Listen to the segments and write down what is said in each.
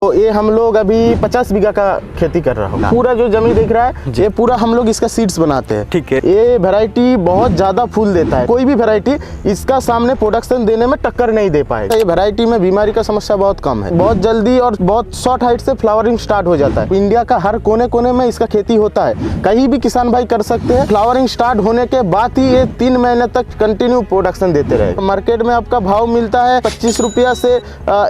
तो ये हम लोग अभी 50 बीघा का खेती कर रहा हूँ। पूरा जो जमीन देख रहा है ये पूरा हम लोग इसका सीड्स बनाते हैं। ठीक है। ये वैरायटी बहुत ज्यादा फूल देता है, कोई भी वैरायटी इसका सामने प्रोडक्शन देने में टक्कर नहीं दे पाएगा। ये वैरायटी में बीमारी का समस्या बहुत कम है, बहुत जल्दी और बहुत शॉर्ट हाइट से फ्लावरिंग स्टार्ट हो जाता है। इंडिया का हर कोने कोने में इसका खेती होता है, कहीं भी किसान भाई कर सकते हैं। फ्लावरिंग स्टार्ट होने के बाद ही ये 3 महीने तक कंटिन्यू प्रोडक्शन देते रहे। मार्केट में आपका भाव मिलता है 25 रुपया से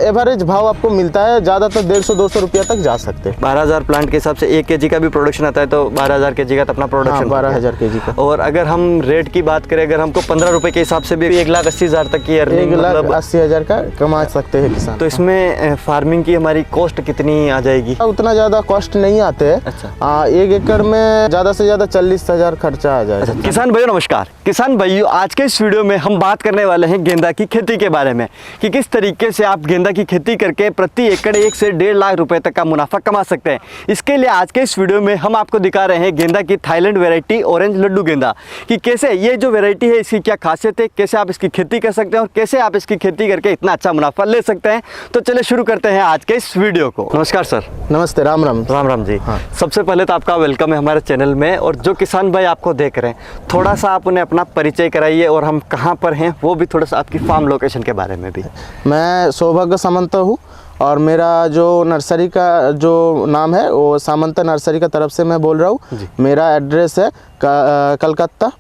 एवरेज भाव आपको मिलता है, ज्यादातर 150-200 रुपया तक जा सकते हैं। 12,000 प्लांट के हिसाब से 1 kg का भी प्रोडक्शन आता है, तो 12,000 kg का अपना प्रोडक्शन। 12,000 kg का। और अगर हम रेट की बात करें, अगर हमको 15 रुपए के हिसाब से भी 1,80,000 तक की अर्निंग, 1,80,000 का कमा सकते हैं किसान। तो इसमें फार्मिंग की हमारी कॉस्ट कितनी आ जाएगी? उतना ज्यादा कॉस्ट नहीं आते हैं। अच्छा। 1 एकड़ में ज्यादा से ज्यादा 40,000 खर्चा आ जाएगा। अच्छा। किसान भाइयों नमस्कार। किसान भाइयों, आज के इस वीडियो में हम बात करने वाले हैं गेंदा की खेती के बारे में कि किस तरीके से आप गेंदा की खेती करके प्रति एकड़ 1 से 1.5 लाख रुपए तक का मुनाफा कमा सकते हैं। इसके लिए आज के इस वीडियो में हम आपको दिखा रहे हैं गेंदा की थाईलैंड वैरायटी ऑरेंज लड्डू गेंदा कि कैसे ये जो वैरायटी है इसकी क्या खासियत है, कैसे आप इसकी खेती कर सकते हैं और कैसे आप इसकी खेती करके इतना अच्छा मुनाफा ले सकते हैं। तो चलिए शुरू करते हैं आज के इस वीडियो को। नमस्कार सर। नमस्ते। राम राम। राम राम जी। हाँ। सबसे पहले तो आपका वेलकम है हमारे चैनल में, और जो किसान भाई आपको देख रहे हैं थोड़ा सा आप उन्हें अपना परिचय कराइए और हम कहाँ पर हैं वो भी, थोड़ा सा आपकी फार्म लोकेशन के बारे में भी। मैं सौभाग्य सामंत हूँ और मेरा जो नर्सरी का जो नाम है वो सामंत नर्सरी का तरफ से मैं बोल रहा हूँ। मेरा एड्रेस है कलकत्ता,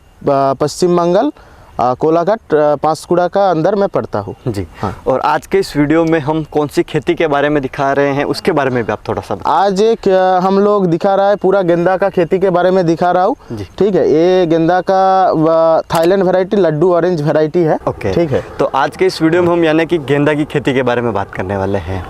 पश्चिम बंगाल, कोलाघाट, पांसकुड़ा का अंदर मैं पढ़ता हूँ जी। हाँ। और आज के इस वीडियो में हम कौन सी खेती के बारे में दिखा रहे हैं उसके बारे में भी आप थोड़ा सा आज एक हम लोग दिखा रहा है पूरा गेंदा का खेती के बारे में दिखा रहा हूँ। ठीक है। ये गेंदा का थाईलैंड वैरायटी लड्डू ऑरेंज वैरायटी है। ओके। ठीक है। तो आज के इस वीडियो में हम यानी कि गेंदा की खेती के बारे में बात करने वाले हैं।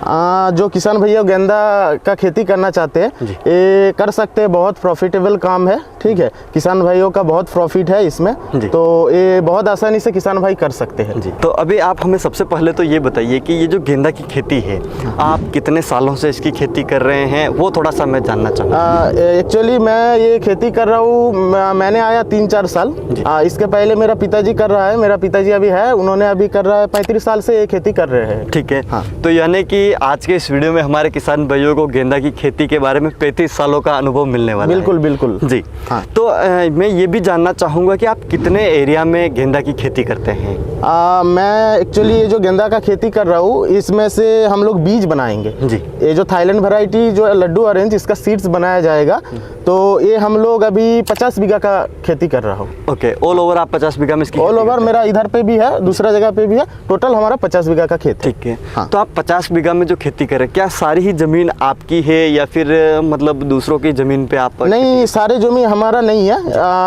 जो किसान भैया गेंदा का खेती करना चाहते हैं ये कर सकते हैं, बहुत प्रॉफिटेबल काम है। ठीक है। किसान भाइयों का बहुत प्रॉफिट है इसमें, तो ये बहुत आसानी से किसान भाई कर सकते हैं जी। तो अभी आप हमें सबसे पहले तो ये बताइए कि ये जो गेंदा की खेती है आप कितने सालों से इसकी खेती कर रहे हैं, वो थोड़ा सा मैं जानना चाहूँगा। एक्चुअली मैं ये खेती कर रहा हूँ, मैंने आया 3-4 साल। इसके पहले मेरा पिताजी कर रहा है, मेरा पिताजी अभी है, उन्होंने अभी कर रहा है 35 साल से ये खेती कर रहे हैं। ठीक है। हाँ। तो यानी कि आज के इस वीडियो में हमारे किसान भाइयों को गेंदा की खेती के बारे में 35 सालों का अनुभव मिलने वाला है। बिल्कुल बिल्कुल जी। हाँ। तो मैं ये भी जानना चाहूँगा कि आप कितने एरिया में गेंदा की खेती करते हैं? मैं एक्चुअली ये जो गेंदा का खेती कर रहा हूँ इसमें से हम लोग बीज बनाएंगे जी। ये जो थाईलैंड वैरायटी जो लड्डू ऑरेंज इसका सीड्स बनाया जाएगा, तो ये हम लोग अभी 50 बीघा का खेती कर रहा हूँ। ओके। ऑल ओवर आप 50 बीघा में इसकी ऑल ओवर मेरा इधर पे भी है, दूसरा जगह पे भी है, टोटल हमारा 50 बीघा का खेत है। ठीक है। हाँ। तो आप 50 बीघा में जो खेती कर रहे हैं, क्या सारी ही जमीन आपकी है या फिर मतलब दूसरों की जमीन पे आप? नहीं, सारे जमीन हमारा नहीं है,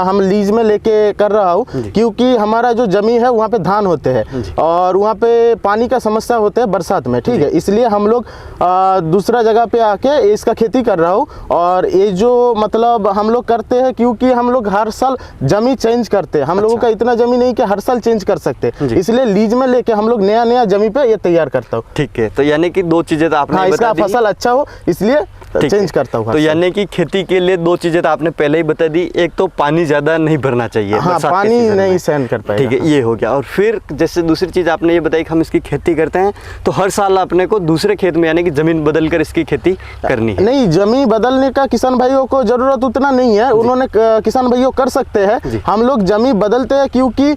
हम लीज में लेके कर रहा हूँ, क्योंकि हमारा जो जमीन है वहाँ पे धान होते हैं और वहाँ पे पानी का समस्या होता है बरसात में। ठीक है। इसलिए हम लोग दूसरा जगह पे आके इसका खेती कर रहा हूँ। और ये जो मतलब हम लोग करते हैं क्योंकि हम लोग हर साल जमीन चेंज करते हैं, हम लोगों का इतना जमीन नहीं कि हर साल चेंज कर सकते, इसलिए लीज में लेके हम लोग नया नया जमीन पे ये तैयार करता हूँ। ठीक है। तो यानी कि 2 चीजें तो आपने हाँ, इसका फसल अच्छा हो इसलिए चेंज करता हूँ। तो यानी कि खेती के लिए 2 चीजें तो आपने पहले ही बता दी, एक तो पानी ज्यादा नहीं भरना चाहिए। हाँ, पानी नहीं सहन कर पाएगा। ठीक है, ये हो गया। और फिर जैसे दूसरी चीज आपने ये बताई कि हम इसकी खेती करते हैं तो हर साल अपने को दूसरे खेत में यानी कि जमीन बदल कर इसकी खेती करनी है। नहीं, जमीन बदलने का किसान भाइयों को जरूरत उतना नहीं है, उन्होंने किसान भाइयों कर सकते हैं। हम लोग जमीन बदलते हैं क्योंकि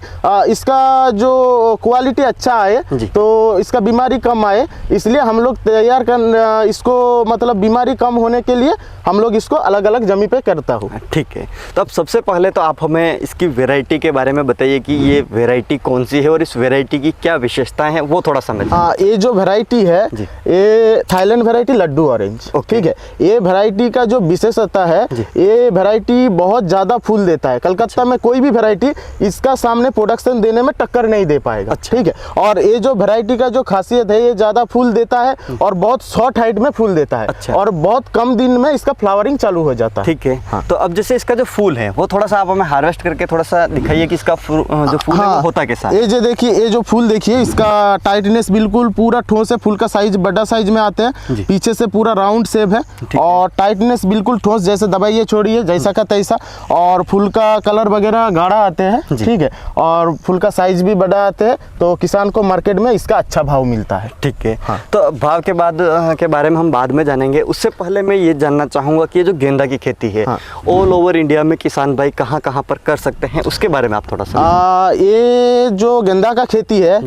इसका जो क्वालिटी अच्छा आए, तो इसका बीमारी कम आए, इसलिए हम लोग तैयार कर इसको मतलब बीमारी कम होने के लिए हम लोग इसको अलग अलग जमीन पे करता हूँ। ठीक है। तो अब सबसे पहले तो आप हमें इसकी वैरायटी के बारे में बताइए कि ये वैरायटी कौन सी है और इस वैरायटी की क्या विशेषताएं हैं, वो थोड़ा समझ। ये जो वैरायटी है ये थाईलैंड वैरायटी लड्डू ऑरेंज। ठीक है। ये वैरायटी का जो विशेषता है, ये वैरायटी बहुत ज्यादा फूल देता है। कलकत्ता में कोई भी वैरायटी इसका सामने प्रोडक्शन देने में टक्कर नहीं दे पाएगा। ठीक है। और ये जो वैरायटी का जो खासियत है, ये ज्यादा फूल देता है और बहुत शॉर्ट हाइट में फूल देता है और बहुत कम दिन में इसका फ्लावरिंग चालू हो जाता है। ठीक है। हाँ। तो अब जैसे इस इसका जो फूल है वो थोड़ा सा आप हमें हार्वेस्ट करके थोड़ा सा दिखाइए कि इसका जो फूल है वो होता कैसा है। ये जो देखिए, ये जो फूल देखिए, इसका टाइटनेस बिल्कुल पूरा ठोस है। फूल का साइज बड़ा साइज में आते हैं, पीछे से पूरा राउंड शेप है और टाइटनेस बिल्कुल ठोस, जैसे दबाइए छोड़िए जैसा का तैसा। और फूल का कलर वगैरह गाढ़ा आते हैं, ठीक है, और फूल का साइज भी बड़ा आते हैं, तो किसान को मार्केट में इसका अच्छा भाव मिलता है। ठीक है। तो भाव के बाद के बारे में हम बाद में जानेंगे। उससे पहले मैं ये जानना चाहूँगा कि ये जो गेंदा की खेती है ऑल ओवर इंडिया में किसान भाई कहाँ कहाँ पर कर सकते हैं, उसके बारे में आप थोड़ा सा। ये जो गेंदा का खेती है,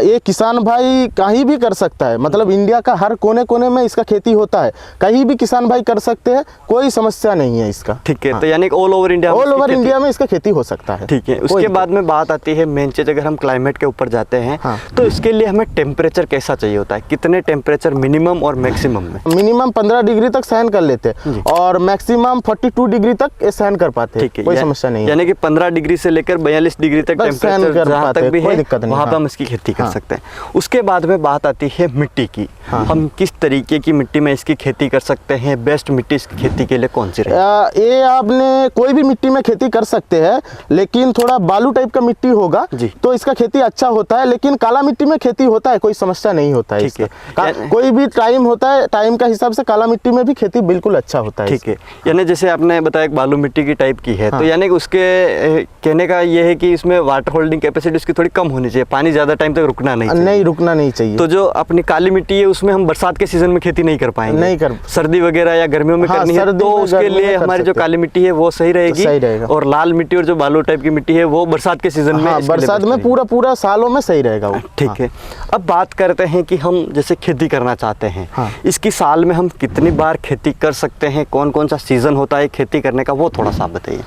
ये किसान भाई कहीं भी कर सकता है। मतलब इंडिया का हर कोने कोने में इसका खेती होता है, कहीं भी किसान भाई कर सकते हैं, कोई समस्या नहीं है इसका। ठीक है। तो यानी ऑल ओवर इंडिया में इसका खेती हो सकता है। ठीक है। उसके बाद में बात आती है मेन चीज, अगर हम क्लाइमेट के ऊपर जाते हैं तो इसके लिए हमें टेम्परेचर कैसा चाहिए होता है, कितने टेम्परेचर मिनिमम और मैक्सिमम में? मिनिमम 15 डिग्री तक सहन कर लेते हैं और मैक्सिमम 42 डिग्री तक ये सहन कर पाते हैं, कोई समस्या नहीं है। यानी कि 15 डिग्री से लेकर 42 डिग्री तक टेम्परेचर जहाँ तक भी है वहाँ पर हम इसकी खेती कर सकते हैं। उसके बाद में बात आती है मिट्टी की। हम किस तरीके की मिट्टी में इसकी खेती कर सकते हैं, बेस्ट मिट्टी इसकी खेती के लिए कौन सी रहेगी? ये आपने कोई भी मिट्टी में खेती कर सकते हैं, लेकिन थोड़ा बालू टाइप का मिट्टी होगा तो इसका खेती अच्छा होता है। लेकिन काला मिट्टी में खेती होता है, कोई समस्या नहीं होता है इसका। कोई भी टाइम होता है, टाइम का हिसाब से काला मिट्टी में भी खेती बिल्कुल अच्छा होता है। ठीक है। यानी जैसे आपने बताया बालू मिट्टी की टाइप की है, तो यानी कि उसके कहने का ये है कि इसमें वाटर होल्डिंग कैपेसिटी उसकी थोड़ी कम होनी चाहिए, पानी ज्यादा टाइम तक रुकना नहीं चाहिए। तो जो अपनी काली मिट्टी है उसमें हम बरसात के सीजन में खेती नहीं कर पाएंगे, नहीं कर, सर्दी वगैरह या गर्मियों में करनी है तो उसके लिए हमारी जो काली मिट्टी है वो सही रहेगी, और लाल मिट्टी और जो बालू टाइप की मिट्टी है वो बरसात के सीजन में, बरसात में पूरा सालों में सही रहेगा वो। ठीक है। अब बात करते हैं कि हम जैसे खेती करना चाहते हैं, इसकी साल में हम कितनी बार खेती कर सकते हैं, कौन कौन सा सीजन होता है खेती करने का, वो थोड़ा सा बताइए।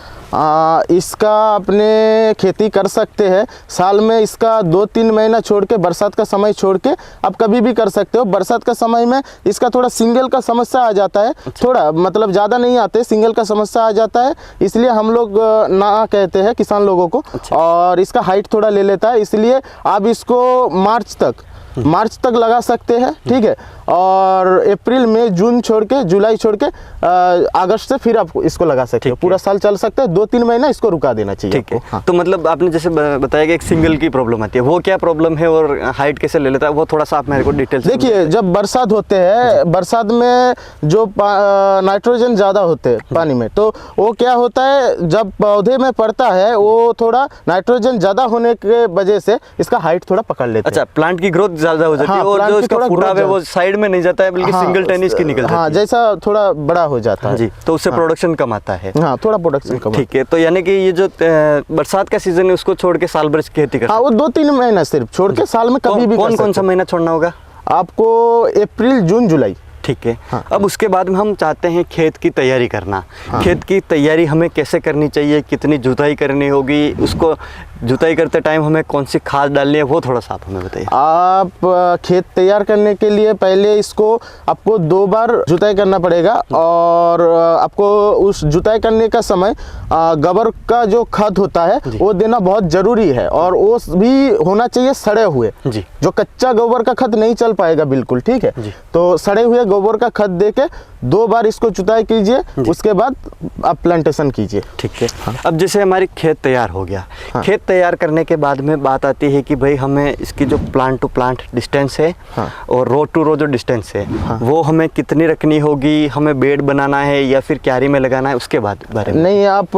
इसका अपने खेती कर सकते हैं साल में, इसका 2-3 महीना छोड़ के, बरसात का समय छोड़ के आप कभी भी कर सकते हो। बरसात का समय में इसका थोड़ा सिंगल का समस्या आ जाता है, थोड़ा मतलब ज़्यादा नहीं आते, सिंगल का समस्या आ जाता है, इसलिए हम लोग ना कहते हैं किसान लोगों को। और इसका हाइट थोड़ा ले लेता है, इसलिए आप इसको मार्च तक लगा सकते हैं, ठीक है। और अप्रैल मई जून छोड़ के, जुलाई छोड़ के अगस्त से फिर आप इसको लगा सकते हो, पूरा साल चल सकता है। 2-3 महीना इसको रुका देना चाहिए। ठीक है। तो मतलब आपने जैसे बताया कि एक सिंगल की प्रॉब्लम आती है, वो क्या प्रॉब्लम है और हाइट कैसे ले लेता है, वो थोड़ा सा आप मेरे को डिटेल से देखिए। जब बरसात होते हैं, बरसात में जो नाइट्रोजन ज़्यादा होते हैं पानी में, तो वो क्या होता है, जब पौधे में पड़ता है वो थोड़ा नाइट्रोजन ज़्यादा होने के वजह से इसका हाइट थोड़ा पकड़ लेता है। अच्छा, प्लांट की ग्रोथ ज़्यादा हो जाती है और जो इसका फुटाव है वो साइड में नहीं जाता है, बल्कि सिंगल टेनिस की निकल जाती है। जैसा थोड़ा बड़ा हो जाता है जी, तो उससे प्रोडक्शन कम आता है। थोड़ा प्रोडक्शन कम। ठीक है। तो यानी कि ये जो बरसात का सीजन है उसको छोड़ के साल भर खेती करते हैं। वो 2-3 महीना सिर्फ छोड़ के साल में कभी भी। कौन सा महीना छोड़ना होगा आपको? अप्रैल जून जुलाई। ठीक है। अब उसके बाद में हम चाहते हैं खेत की तैयारी करना। खेत की तैयारी हमें कैसे करनी चाहिए, कितनी जुताई करनी होगी, उसको जुताई करते टाइम हमें कौन सी खाद डालनी है, वो थोड़ा सा आप हमें बताइए। आप खेत तैयार करने के लिए पहले इसको आपको 2 बार जुताई करना पड़ेगा, और आपको उस जुताई करने का समय गोबर का जो खाद होता है वो देना बहुत जरूरी है, और वो भी होना चाहिए सड़े हुए जी। जो कच्चा गोबर का खाद नहीं चल पाएगा बिल्कुल, ठीक है। तो सड़े हुए गोबर का खाद दे के 2 बार इसको जुताई कीजिए, उसके बाद आप प्लांटेशन कीजिए। ठीक है। अब जैसे हमारी खेत तैयार हो गया, खेत तैयार करने के बाद में बात आती है कि भाई हमें इसकी जो प्लांट टू प्लांट डिस्टेंस है और रो टू रो जो डिस्टेंस है वो हमें कितनी रखनी होगी, हमें बेड बनाना है या फिर क्यारी में लगाना है, उसके बाद बारे में। नहीं, आप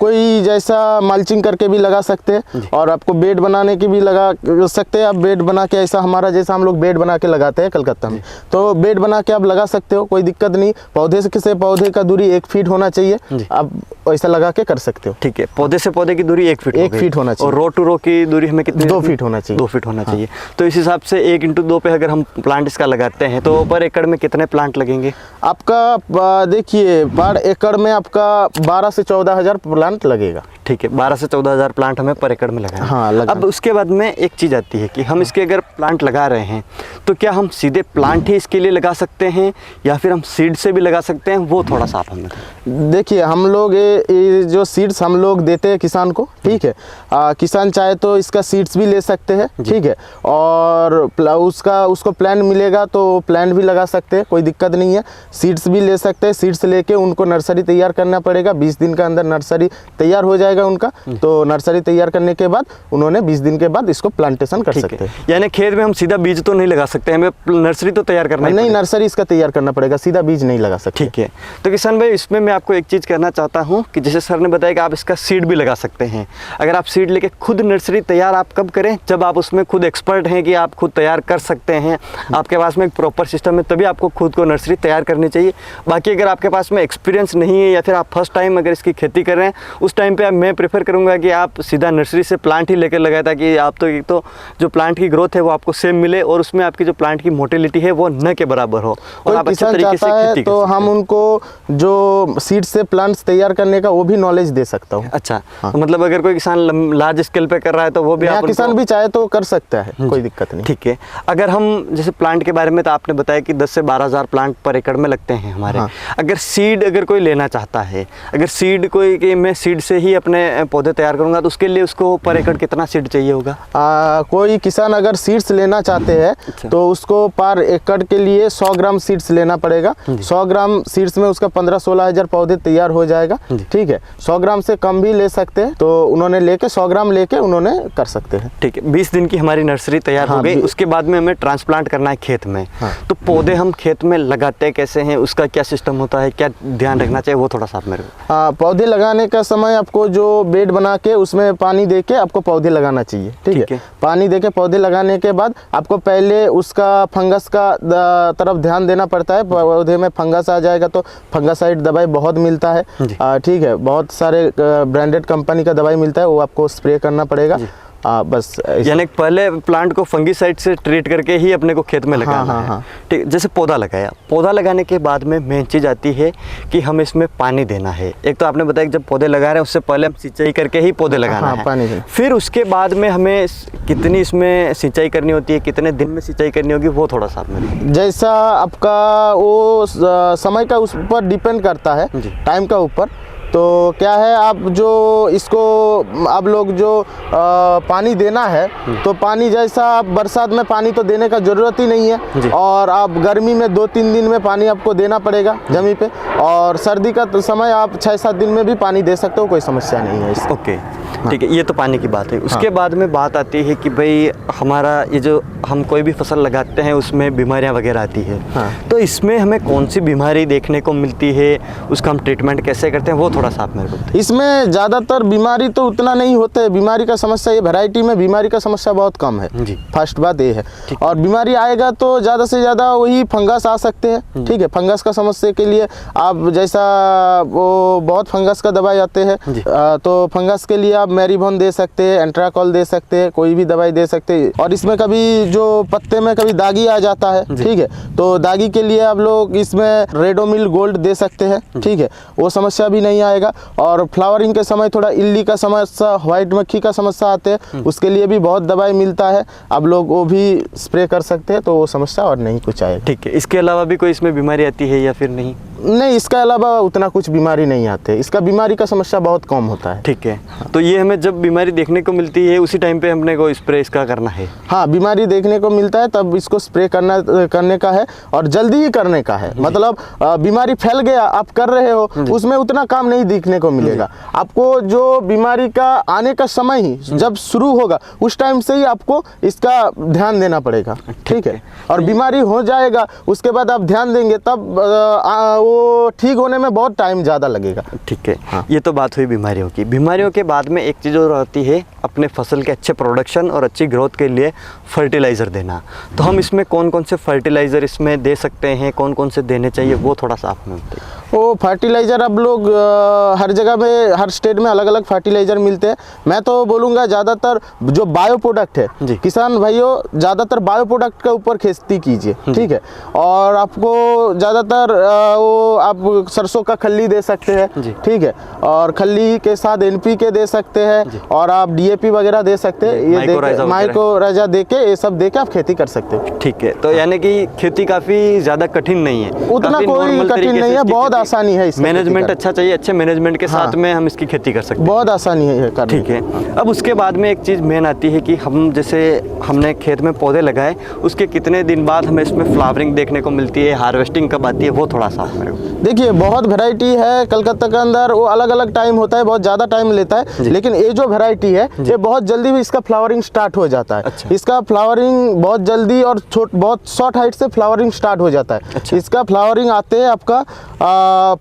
कोई जैसा मल्चिंग करके भी लगा सकते हैं, और आपको बेड बनाने की भी लगा सकते हैं। आप बेड बना के, ऐसा हमारा जैसा हम लोग बेड बना के लगाते हैं कलकत्ता में, तो बेड बना के आप लगा सकते हो, कोई दिक्कत नहीं। पौधे से पौधे का दूरी 1 फीट होना चाहिए, आप ऐसा लगा के कर सकते हो। ठीक है। पौधे से पौधे की दूरी 1 फीट होना चाहिए, और रो टू रो की दूरी हमें कितनी? 2 फीट होना चाहिए। 2 फीट होना चाहिए। तो इस हिसाब से 1x2 पे अगर हम प्लांट इसका लगाते हैं तो पर एकड़ में कितने प्लांट लगेंगे आपका? देखिए, पर एकड़ में आपका 12 से 14 हज़ार प्लांट लगेगा। ठीक है। 12 से 14 हज़ार प्लांट हमें पर एकड़ में लगाना। अब उसके बाद में एक चीज़ आती है कि हम इसके अगर प्लांट लगा रहे हैं तो क्या हम सीधे प्लांट ही इसके लिए लगा सकते हैं या फिर हम सीड से भी लगा सकते हैं, वो थोड़ा सा आप हमें। देखिए, हम लोग ये जो सीड्स हम लोग देते हैं किसान को, ठीक है, किसान चाहे तो इसका सीड्स भी ले सकते हैं, ठीक है, और उसको प्लांट मिलेगा तो प्लांट भी लगा सकते हैं, कोई दिक्कत नहीं है। सीड्स भी ले सकते हैं, सीड्स लेके उनको नर्सरी तैयार करना पड़ेगा, 20 दिन के अंदर नर्सरी तैयार हो जाएगा उनका। तो नर्सरी तैयार करने के बाद उन्होंने 20 दिन के बाद इसको प्लांटेशन कर सकते हैं। यानी खेत में हम सीधा बीज तो नहीं लगा सकते, हमें नर्सरी तो तैयार करना नहीं, नर्सरी इसका तैयार करना पड़ेगा, सीधा बीज नहीं लगा सकते। ठीक है। तो किसान भाई इसमें मैं आपको एक चीज़ कहना चाहता हूँ कि जैसे सर ने बताया कि आप इसका सीड भी लगा सकते हैं। अगर आप सीड लेके खुद नर्सरी तैयार आप कब करें, जब आप उसमें खुद एक्सपर्ट हैं कि आप खुद तैयार कर सकते हैं, आपके पास में एक प्रॉपर सिस्टम है, तभी आपको खुद को नर्सरी तैयार करनी चाहिए। बाकी अगर आपके पास में एक्सपीरियंस नहीं है या फिर आप फर्स्ट टाइम अगर इसकी खेती कर रहे हैं, उस टाइम पे मैं प्रेफर करूँगा कि आप सीधा नर्सरी से प्लांट ही लेकर लगाए, ताकि आप तो एक तो जो प्लांट की ग्रोथ है वो आपको सेम मिले और उसमें आपकी जो प्लांट की मोटिलिटी है वो न के बराबर हो और आप अच्छे तरीके से खेती तो हम उनको जो सीड से प्लांट्स तैयार करने का वो भी नॉलेज दे सकता हूँ। अच्छा, हाँ। तो मतलब अगर कोई किसान लार्ज स्केल पे कर रहा है तो वो भी आप किसान भी चाहे तो कर सकता है, कोई दिक्कत नहीं। ठीक है। अगर हम जैसे प्लांट के बारे में तो आपने बताया कि 10 से 12,000 प्लांट पर एकड़ में लगते हैं हमारे। हाँ। अगर सीड अगर कोई लेना चाहता है, अगर सीड कोई कि मैं सीड से ही अपने पौधे तैयार करूंगा तो उसके लिए उसको पर एकड़ कितना सीड चाहिए होगा? कोई किसान अगर सीड्स लेना चाहते हैं अच्छा। तो उसको पर एकड़ के लिए 100 ग्राम सीड्स लेना पड़ेगा। 100 ग्राम सीड्स में उसका 15-16 हजार पौधे तैयार हो जाएगा, ठीक है। 100 ग्राम से कम भी ले सकते हैं, तो उन्होंने लेके 100 ग्राम लेके उन्होंने कर सकते हैं। ठीक है। 20 दिन की हमारी नर्सरी तैयार हो गई, उसके बाद में हमें ट्रांसप्लांट करना है खेत में। हाँ। तो पौधे हम खेत में लगाते कैसे हैं, उसका क्या सिस्टम होता है, क्या ध्यान रखना चाहिए, वो थोड़ा सा आप मेरे को। पौधे लगाने का समय आपको जो बेड बना के उसमें पानी दे के आपको पौधे लगाना चाहिए, ठीक है। पानी दे के पौधे लगाने के बाद आपको पहले उसका फंगस का तरफ ध्यान देना पड़ता है। पौधे में फंगस आ जाएगा तो फंगासाइड दवाई बहुत मिलता है, ठीक है, बहुत सारे ब्रांडेड कंपनी का दवाई मिलता है, वो आपको स्प्रे करना पड़ेगा। बस यानी पहले प्लांट को फंगीसाइड से ट्रीट करके ही अपने को खेत में लगाना है। ठीक, जैसे पौधा लगाया, पौधा लगाने के बाद में मेन चीज़ आती है कि हम इसमें पानी देना है। एक तो आपने बताया कि जब पौधे लगा रहे हैं उससे पहले हम सिंचाई करके ही पौधे लगाना है, पानी देना। फिर उसके बाद में हमें कितनी इसमें सिंचाई करनी होती है, कितने दिन में सिंचाई करनी होगी, वो थोड़ा सा मेरे जैसा आपका वो समय का उस पर डिपेंड करता है, टाइम का ऊपर। तो क्या है, आप जो इसको आप लोग जो पानी देना है तो पानी जैसा आप बरसात में पानी तो देने का ज़रूरत ही नहीं है, और आप गर्मी में 2-3 दिन में पानी आपको देना पड़ेगा जमीन पे, और सर्दी का तो समय आप 6-7 दिन में भी पानी दे सकते हो, कोई समस्या नहीं है इससे। ओके, ठीक है, ये तो पानी की बात है। उसके बाद में बात आती है कि भाई हमारा ये जो हम कोई भी फसल लगाते हैं उसमें बीमारियां वगैरह आती है, तो इसमें हमें कौन सी बीमारी देखने को मिलती है, उसका हम ट्रीटमेंट कैसे करते हैं, वो थोड़ा सा आप मेरे को बताइए। इसमें ज़्यादातर बीमारी तो उतना नहीं होते है, बीमारी का समस्या ये वैरायटी में बीमारी का समस्या बहुत कम है जी। फर्स्ट बात ये है, और बीमारी आएगा तो ज़्यादा से ज़्यादा वही फंगस आ सकते हैं, ठीक है। फंगस का समस्या के लिए आप जैसा वो बहुत फंगस का दवाई आते हैं, तो फंगस के लिए आप मैरीबोन दे सकते हैं, एंट्राकॉल दे सकते हैं, कोई भी दवाई दे सकते हैं। और इसमें कभी जो पत्ते में कभी दागी आ जाता है, ठीक है, तो दागी के लिए आप लोग इसमें रेडोमिल गोल्ड दे सकते हैं, ठीक है, वो समस्या भी नहीं आएगा। और फ्लावरिंग के समय थोड़ा इल्ली का समस्या, व्हाइट मक्खी का समस्या आते हैं, उसके लिए भी बहुत दवाई मिलता है, आप लोग वो भी स्प्रे कर सकते हैं, तो वो समस्या और नहीं कुछ आएगा। ठीक है। इसके अलावा भी कोई इसमें बीमारी आती है या फिर नहीं? नहीं, इसके अलावा उतना कुछ बीमारी नहीं आते, इसका बीमारी का समस्या बहुत कम होता है। ठीक है। तो ये हमें जब बीमारी देखने को मिलती है उसी टाइम पे हमने को स्प्रे इसका करना है? हाँ, बीमारी देखने को मिलता है तब इसको स्प्रे करने का है, और जल्दी ही करने का है। मतलब बीमारी फैल गया, आप कर रहे हो, उसमें उतना काम नहीं दिखने को मिलेगा आपको। जो बीमारी का आने का समय ही जब शुरू होगा उस टाइम से ही आपको इसका ध्यान देना पड़ेगा, ठीक है। और बीमारी हो जाएगा उसके बाद आप ध्यान देंगे तब वो ठीक होने में बहुत टाइम ज़्यादा लगेगा। ठीक है। हाँ। ये तो बात हुई बीमारियों की। बीमारियों के बाद में एक चीज़ और आती है अपने फसल के अच्छे प्रोडक्शन और अच्छी ग्रोथ के लिए फर्टिलाइज़र देना। तो हम इसमें कौन कौन से फर्टिलाइज़र इसमें दे सकते हैं, कौन कौन से देने चाहिए, वो थोड़ा सा आप में बताइए। वो फर्टिलाइज़र अब लोग हर जगह में, हर स्टेट में अलग अलग फर्टिलाइज़र मिलते हैं। मैं तो बोलूँगा ज़्यादातर जो बायो प्रोडक्ट है, किसान भाइयों ज़्यादातर बायो प्रोडक्ट के ऊपर खेती कीजिए, ठीक है। और आपको ज़्यादातर वो आप सरसों का खल्ली दे सकते हैं, ठीक है, और खल्ली के साथ NPK दे सकते हैं, और आप DAP वगैरह दे सकते हैं, ये माइक्रोराइजा दे के, ये सब दे के आप खेती कर सकते हो। ठीक है। तो यानी कि खेती काफ़ी ज़्यादा कठिन नहीं है, उतना कोई कठिन नहीं है, बहुत आसानी है इसका मैनेजमेंट अच्छा चाहिए, अच्छे मैनेजमेंट के साथ में हम इसकी खेती कर सकते हैं। बहुत आसानी है करने। ठीक है। अब उसके बाद में एक चीज़ मेन आती है कि हम जैसे हमने खेत में पौधे लगाए, उसके कितने दिन बाद हमें इसमें फ्लावरिंग देखने को मिलती है, हार्वेस्टिंग कब आती है, वो थोड़ा सा मेरे को देखिए। बहुत वैरायटी है कलकत्ता के अंदर, वो अलग अलग टाइम होता है, बहुत ज़्यादा टाइम लेता है, लेकिन ये जो वैरायटी है ये बहुत जल्दी भी इसका फ्लावरिंग स्टार्ट हो जाता है। अच्छा। इसका फ्लावरिंग बहुत जल्दी और बहुत शॉर्ट हाइट से फ्लावरिंग स्टार्ट हो जाता है। अच्छा। इसका फ्लावरिंग आते हैं आपका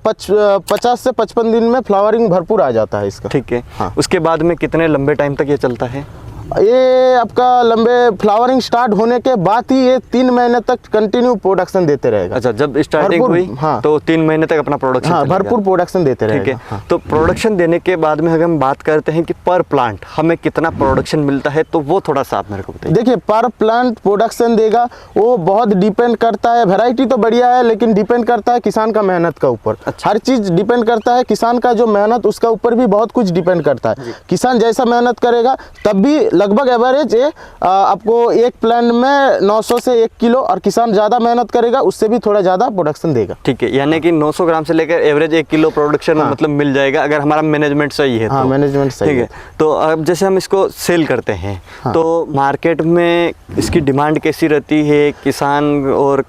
50 से 55 दिन में फ्लावरिंग भरपूर आ जाता है इसका। ठीक है। हाँ। उसके बाद में कितने लंबे टाइम तक ये चलता है? ये आपका लंबे फ्लावरिंग स्टार्ट होने के बाद ही ये 3 महीने तक कंटिन्यू प्रोडक्शन देते रहेगा। अच्छा, जब स्टार्टिंग हुई हाँ, तो 3 महीने तक अपना प्रोडक्शन हाँ, भरपूर प्रोडक्शन देते रहेगा। ठीक है। हाँ। तो प्रोडक्शन देने के बाद में अगर हम बात करते हैं कि पर प्लांट हमें कितना प्रोडक्शन मिलता है, तो वो थोड़ा सा आप मेरे को बताइए। देखिए, पर प्लांट प्रोडक्शन देगा वो बहुत डिपेंड करता है। वैरायटी तो बढ़िया है, लेकिन डिपेंड करता है किसान का मेहनत का ऊपर। अच्छा। हर चीज़ डिपेंड करता है किसान का जो मेहनत, उसका ऊपर भी बहुत कुछ डिपेंड करता है। किसान जैसा मेहनत करेगा तब भी लगभग एवरेज आपको एक प्लांट में 900 से 1 किलो, और किसान ज़्यादा मेहनत करेगा उससे भी थोड़ा ज़्यादा प्रोडक्शन देगा। ठीक है, यानी कि 900 ग्राम से लेकर एवरेज 1 किलो प्रोडक्शन मतलब मिल जाएगा अगर हमारा मैनेजमेंट सही है। हाँ, तो मैनेजमेंट सही ठीक है। तो अब जैसे हम इसको सेल करते हैं, तो मार्केट में इसकी डिमांड कैसी रहती है, किसान और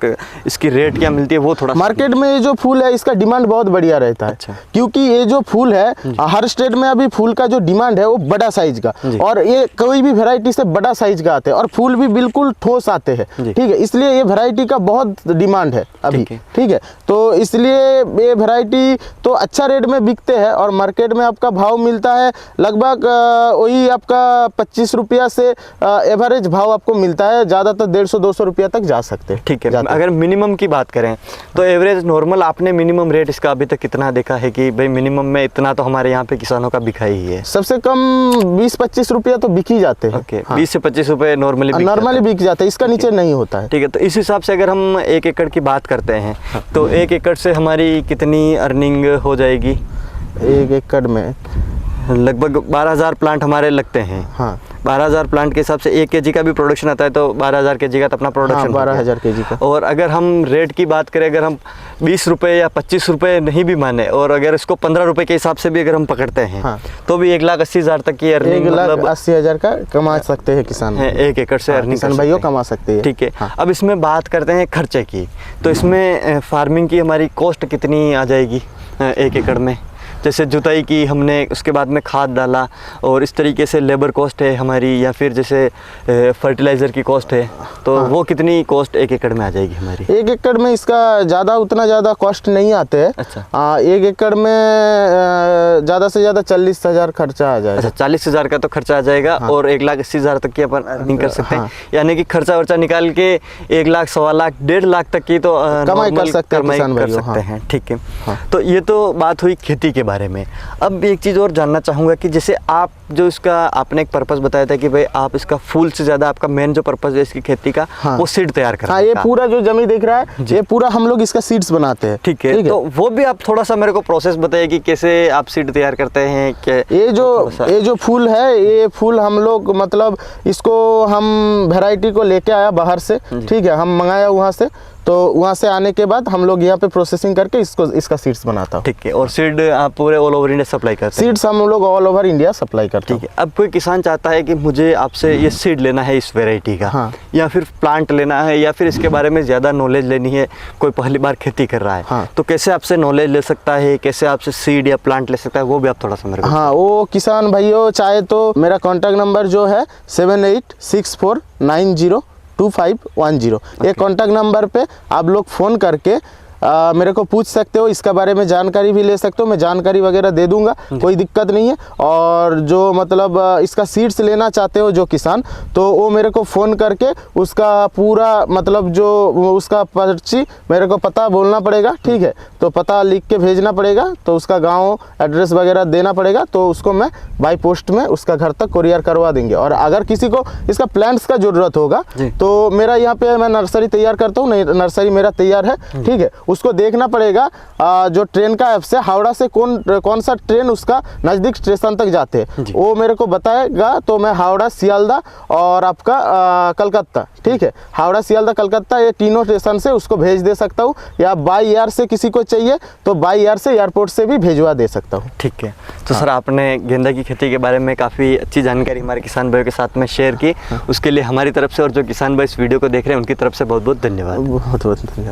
इसकी रेट क्या मिलती है, वो थोड़ा। मार्केट में ये जो फूल है इसका डिमांड बहुत बढ़िया रहता है। अच्छा। क्योंकि ये जो फूल है हर स्टेट में अभी फूल का जो डिमांड है वो बड़ा साइज का, और ये कोई भी वैरायटी से बड़ा साइज का आते हैं, और फूल भी बिल्कुल ठोस आते हैं। ठीक है, इसलिए ये वैरायटी का बहुत डिमांड है अभी। ठीक है, तो इसलिए ये वैरायटी तो अच्छा रेट में बिकते हैं, और मार्केट में आपका भाव मिलता है लगभग वही आपका 25 रुपया से एवरेज भाव आपको मिलता है। ज़्यादातर 150-200 रुपया तक जा सकते हैं। ठीक है। अगर मिनिमम की बात करें तो एवरेज नॉर्मल आपने मिनिमम रेट इसका अभी तक कितना देखा है कि भाई मिनिमम में इतना तो हमारे यहाँ पे किसानों का बिका ही है? सबसे कम 20-25 रुपया तो बिक ही जाते हैं। ओके। 20 से 25 रुपए नॉर्मली बिक जाता है, इसका नीचे नहीं होता है। ठीक है। तो इस हिसाब से अगर हम 1 एकड़ की बात करते हैं तो 1 एकड़ से हमारी कितनी अर्निंग हो जाएगी? 1 एकड़ में लगभग 12,000 प्लांट हमारे लगते हैं। हाँ। 12,000 प्लांट के हिसाब से 1 केजी का भी प्रोडक्शन आता है, तो 12,000 केजी का तो अपना प्रोडक्शन। हाँ, 12,000 केजी का। और अगर हम रेट की बात करें, अगर हम 20 रुपये या 25 रुपये नहीं भी माने, और अगर इसको 15 रुपये के हिसाब से भी अगर हम पकड़ते हैं, हाँ, तो भी 1,80,000 तक की अर्निंग, 1,80,000 का कमा सकते हैं किसान। 1 एकड़ से अर्निंग किसान भाइयों कमा सकते हैं। ठीक है। अब इसमें बात करते हैं खर्चे की, तो इसमें फार्मिंग की हमारी कॉस्ट कितनी आ जाएगी 1 एकड़ में? जैसे जुताई की हमने, उसके बाद में खाद डाला, और इस तरीके से लेबर कॉस्ट है हमारी, या फिर जैसे फर्टिलाइज़र की कॉस्ट है, तो वो कितनी कॉस्ट 1 एकड़ में आ जाएगी हमारी? 1 एकड़ में इसका उतना ज़्यादा कॉस्ट नहीं आते है। अच्छा। 1 एकड़ में ज़्यादा से ज़्यादा 40,000 खर्चा आ जाएगा। अच्छा, 40,000 का तो खर्चा आ जाएगा। हाँ। और 1,80,000 तक की अपन अर्निंग कर सकते हैं। हाँ। यानी कि खर्चा वर्चा निकाल के 1 लाख, 1.25 लाख, 1.5 लाख तक की तो कमाई कर सकते हैं। ठीक है। तो ये तो बात हुई खेती के बारे में। अब एक चीज़ और जानना चाहूँगा कि जैसे आप जो इसका आपने एक पर्पस बताया था कि भाई आप इसका फूल से ज़्यादा आपका मेन जो पर्पस है इसकी खेती का, हाँ, वो सीड तैयार करना। हाँ, ये पूरा जो जमीन दिख रहा है ये पूरा हम लोग इसका सीड्स बनाते हैं। ठीक है। तो वो भी आप थोड़ा सा मेरे को प्रोसेस बताइए कि कैसे आप सीड तैयार करते हैं। क्या ये जो फूल है, ये फूल हम लोग मतलब इसको हम वैरायटी को लेके आया बाहर से। ठीक है, हम मंगाया वहाँ से, तो वहाँ से आने के बाद हम लोग यहाँ पे प्रोसेसिंग करके इसका सीड्स बनाता हूँ। ठीक है। और सीड आप पूरे ऑल ओवर इंडिया सप्लाई करते हैं? सीड्स हम लोग ऑल ओवर इंडिया सप्लाई करते हैं। ठीक है। अब कोई किसान चाहता है कि मुझे आपसे ये सीड लेना है इस वैरायटी का, हाँ, या फिर प्लांट लेना है, या फिर इसके बारे में ज़्यादा नॉलेज लेनी है, कोई पहली बार खेती कर रहा है, हाँ, तो कैसे आपसे नॉलेज ले सकता है, कैसे आपसे सीड या प्लांट ले सकता है, वो भी आप थोड़ा सा मेरे को। हाँ, वो किसान भाइयों चाहे तो मेरा कॉन्टैक्ट नंबर जो है 7864902510, ये कॉन्टैक्ट नंबर पे आप लोग फ़ोन करके मेरे को पूछ सकते हो, इसका बारे में जानकारी भी ले सकते हो। मैं जानकारी वगैरह दे दूंगा, कोई दिक्कत नहीं है। और जो मतलब इसका सीड्स लेना चाहते हो जो किसान, तो वो मेरे को फ़ोन करके उसका पूरा मतलब जो उसका पर्ची मेरे को पता बोलना पड़ेगा। ठीक है, तो पता लिख के भेजना पड़ेगा, तो उसका गांव एड्रेस वगैरह देना पड़ेगा, तो उसको मैं बाई पोस्ट में उसका घर तक कुरियर करवा देंगे। और अगर किसी को इसका प्लांट्स का ज़रूरत होगा तो मेरा यहाँ पे मैं नर्सरी तैयार करता हूँ, नर्सरी मेरा तैयार है। ठीक है, उसको देखना पड़ेगा जो ट्रेन का ऐप से हावड़ा से कौन सा ट्रेन उसका नज़दीक स्टेशन तक जाते हैं, वो मेरे को बताएगा। तो मैं हावड़ा, सियालदा और आपका कलकत्ता, ठीक है, हावड़ा, सियालदा, कलकत्ता, ये तीनों स्टेशन से उसको भेज दे सकता हूँ। या बाई एयर से किसी को चाहिए तो बाई एयर से एयरपोर्ट से भी भेजवा दे सकता हूँ। ठीक है। तो सर आपने गेंदा की खेती के बारे में काफ़ी अच्छी जानकारी हमारे किसान भाइयों के साथ में शेयर की, उसके लिए हमारी तरफ से और जो किसान भाई इस वीडियो को देख रहे हैं उनकी तरफ से बहुत बहुत धन्यवाद। बहुत बहुत धन्यवाद।